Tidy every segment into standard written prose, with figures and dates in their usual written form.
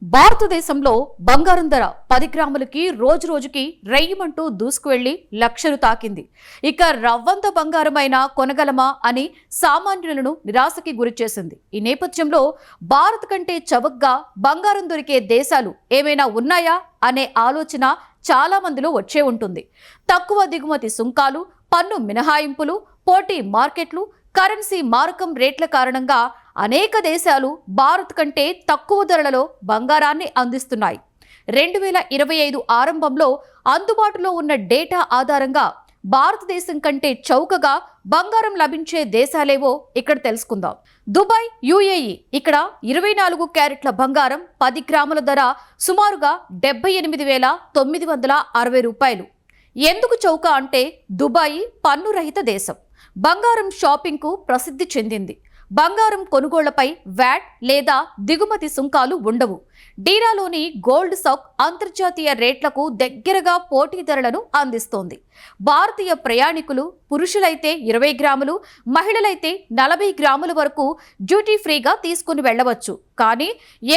భారతదేశంలో బంగారం ధర 10 గ్రాములకి రోజుకి రెయ్యమంటూ దూసుకువెళ్లి లక్షలు తాకింది. ఇక రవ్వంత బంగారమైనా కొనగలమా అని సామాన్యులను నిరాశకి గురిచేసింది. ఈ నేపథ్యంలో భారత్ కంటే చవకగా బంగారం దొరికే దేశాలు ఏమైనా ఉన్నాయా అనే ఆలోచన చాలా మందిలో వచ్చే ఉంటుంది. తక్కువ దిగుమతి సుంకాలు, పన్ను మినహాయింపులు, పోటీ మార్కెట్లు, కరెన్సీ మారకం రేట్ల కారణంగా అనేక దేశాలు భారత్ కంటే తక్కువ ధరలలో బంగారాన్ని అందిస్తున్నాయి. 2025 ఆరంభంలో అందుబాటులో ఉన్న డేటా ఆధారంగా భారతదేశం కంటే చౌకగా బంగారం లభించే దేశాలేవో ఇక్కడ తెలుసుకుందాం. Dubai, UAE. ఇక్కడ 24 క్యారెట్ల బంగారం 10 గ్రాముల ధర సుమారుగా 78,960 రూపాయలు. ఎందుకు చౌక అంటే దుబాయ్ పన్ను రహిత దేశం. బంగారం షాపింగ్కు ప్రసిద్ధి చెందింది. బంగారం కొనుగోళ్లపై వ్యాట్ లేదా దిగుమతి సుంకాలు ఉండవు. డీరాలోని గోల్డ్ సౌక్ అంతర్జాతీయ రేట్లకు దగ్గరగా పోటీ ధరలను అందిస్తోంది. భారతీయ ప్రయాణికులు పురుషులైతే 20 గ్రాములు, మహిళలైతే 40 గ్రాముల వరకు డ్యూటీ ఫ్రీగా తీసుకుని వెళ్లవచ్చు. కానీ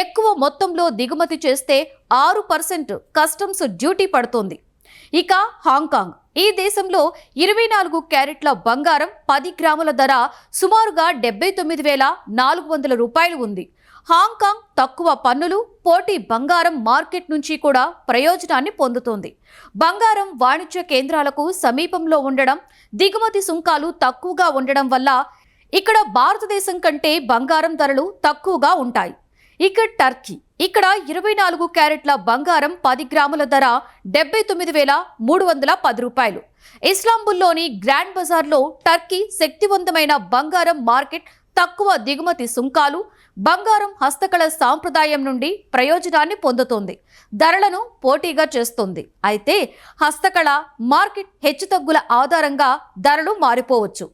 ఎక్కువ మొత్తంలో దిగుమతి చేస్తే 6% కస్టమ్స్ డ్యూటీ పడుతోంది. ఇక హాంకాంగ్. ఈ దేశంలో 24 క్యారెట్ల బంగారం 10 గ్రాముల ధర సుమారుగా 79,400 రూపాయలు ఉంది. హాంకాంగ్ తక్కువ పన్నులు, పోటీ బంగారం మార్కెట్ నుంచి కూడా ప్రయోజనాన్ని పొందుతోంది. బంగారం వాణిజ్య కేంద్రాలకు సమీపంలో ఉండడం, దిగుమతి సుంకాలు తక్కువగా ఉండడం వల్ల ఇక్కడ భారతదేశం కంటే బంగారం ధరలు తక్కువగా ఉంటాయి. ఇక టర్కీ. ఇక్కడ 24 క్యారెట్ల బంగారం 10 గ్రాముల ధర 79,310 రూపాయలు. ఇస్లాంబుల్లోని గ్రాండ్ బజార్లో టర్కీ శక్తివంతమైన బంగారం మార్కెట్. తక్కువ దిగుమతి సుంకాలు, బంగారం హస్తకళ సాంప్రదాయం నుండి ప్రయోజనాన్ని పొందుతోంది. ధరలను పోటీగా చేస్తుంది. అయితే హస్తకళ మార్కెట్ హెచ్చుతగ్గుల ఆధారంగా ధరలు మారిపోవచ్చు.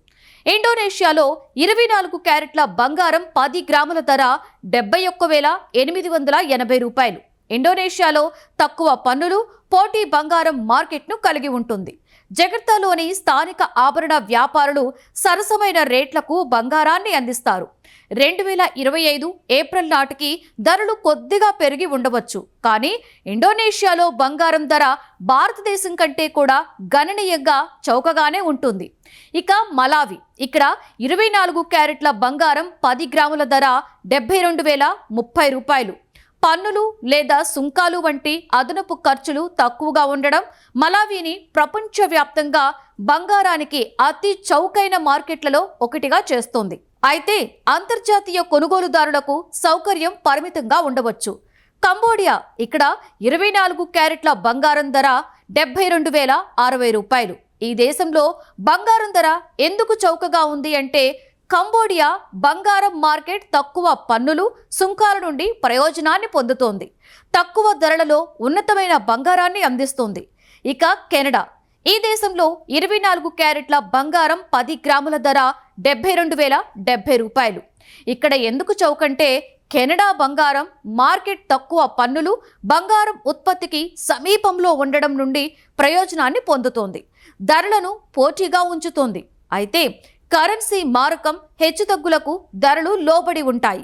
ఇండోనేషియాలో 24 క్యారెట్ల బంగారం 10 గ్రాముల ధర 71,880 రూపాయలు. ఇండోనేషియాలో తక్కువ పన్నులు, పోటీ బంగారం మార్కెట్ను కలిగి ఉంటుంది. జగర్తాలోని స్థానిక ఆభరణ వ్యాపారులు సరసమైన రేట్లకు బంగారాన్ని అందిస్తారు. 2025 ఏప్రిల్ నాటికి ధరలు కొద్దిగా పెరిగి ఉండవచ్చు. కానీ ఇండోనేషియాలో బంగారం ధర భారతదేశం కంటే కూడా గణనీయంగా చౌకగానే ఉంటుంది. ఇక మలావి. ఇక్కడ 24 క్యారెట్ల బంగారం 10 గ్రాముల ధర 72,030 రూపాయలు. పన్నులు లేదా సుంకాలు వంటి అదనపు ఖర్చులు తక్కువగా ఉండడం మలావిని ప్రపంచవ్యాప్తంగా బంగారానికి అతి చౌకైన మార్కెట్లలో ఒకటిగా చేస్తోంది. అయితే అంతర్జాతీయ కొనుగోలుదారులకు సౌకర్యం పరిమితంగా ఉండవచ్చు. కంబోడియా. ఇక్కడ 24 క్యారెట్ల బంగారం ధర 72,060 రూపాయలు. ఈ దేశంలో బంగారం ధర ఎందుకు చౌకగా ఉంది అంటే కంబోడియా బంగారం మార్కెట్ తక్కువ పన్నులు, సుంకాల నుండి ప్రయోజనాన్ని పొందుతోంది. తక్కువ ధరలలో ఉన్నతమైన బంగారాన్ని అందిస్తుంది. ఇక కెనడా. ఈ దేశంలో 24 క్యారెట్ల బంగారం 10 గ్రాముల ధర 72,070 రూపాయలు. ఇక్కడ ఎందుకు చౌకంటే కెనడా బంగారం మార్కెట్ తక్కువ పన్నులు, బంగారం ఉత్పత్తికి సమీపంలో ఉండడం నుండి ప్రయోజనాన్ని పొందుతోంది. ధరలను పోటీగా ఉంచుతోంది. అయితే కరెన్సీ మారకం హెచ్చుతగ్గులకు ధరలు లోబడి ఉంటాయి.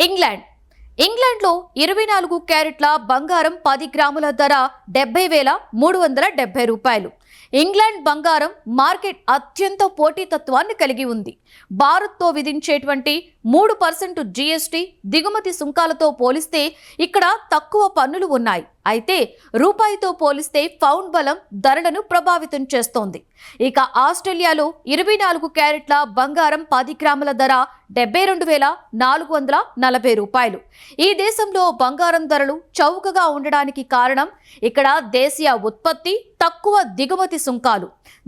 ఇంగ్లాండ్లో 24 క్యారెట్ల బంగారం 10 గ్రాముల ధర 70,370 రూపాయలు. ఇంగ్లాండ్ బంగారం మార్కెట్ అత్యంత పోటీతత్వాన్ని కలిగి ఉంది. భారత్తో విధించేటువంటి 3% జీఎస్టీ, దిగుమతి సుంకాలతో పోలిస్తే ఇక్కడ తక్కువ పన్నులు ఉన్నాయి. అయితే రూపాయితో పోలిస్తే పౌండ్ బలం ధరలను ప్రభావితం చేస్తోంది. ఇక ఆస్ట్రేలియాలో 24 క్యారెట్ల బంగారం 10 గ్రాముల ధర 72,440 రూపాయలు. ఈ దేశంలో బంగారం ధరలు చౌకగా ఉండడానికి కారణం ఇక్కడ దేశీయ ఉత్పత్తి, తక్కువ దిగుమతి సుంకాలు,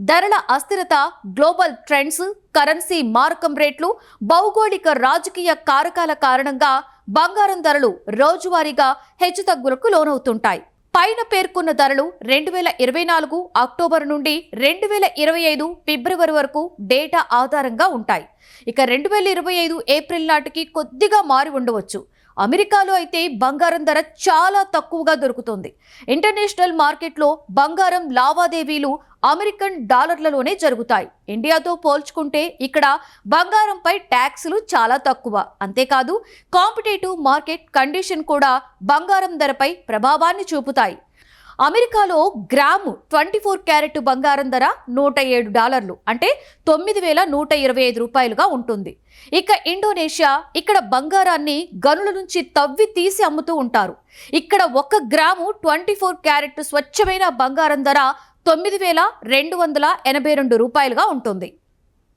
ధరల అస్థిరత, గ్లోబల్ ట్రెండ్స్, కరెన్సీ మారకం రేట్లు, భౌగోళిక రాజకీయ కారకాల కారణంగా బంగారం ధరలు రోజువారీగా హెచ్చుతగ్గులకు లోనవుతుంటాయి. పైన పేర్కొన్న ధరలు 2024 అక్టోబర్ నుండి 2025 ఫిబ్రవరి వరకు డేటా ఆధారంగా ఉంటాయి. ఇక 2025 ఏప్రిల్ నాటికి కొద్దిగా మారి ఉండవచ్చు. అమెరికాలో అయితే బంగారం ధర చాలా తక్కువగా దొరుకుతుంది. ఇంటర్నేషనల్ మార్కెట్లో బంగారం లావాదేవీలు అమెరికన్ డాలర్లలోనే జరుగుతాయి. ఇండియాతో పోల్చుకుంటే ఇక్కడ బంగారంపై ట్యాక్సులు చాలా తక్కువ. అంతేకాదు కాంపిటేటివ్ మార్కెట్ కండిషన్ కూడా బంగారం ధరపై ప్రభావాన్ని చూపుతాయి. అమెరికాలో గ్రాము 24 క్యారెట్ బంగారం ధర $107 అంటే $9,125 ఉంటుంది. ఇక ఇండోనేషియా, ఇక్కడ బంగారాన్ని గనుల నుంచి తవ్వి తీసి అమ్ముతూ ఉంటారు. ఇక్కడ 1 గ్రాము 24 క్యారెట్ స్వచ్ఛమైన బంగారం ధర $9,282 ఉంటుంది.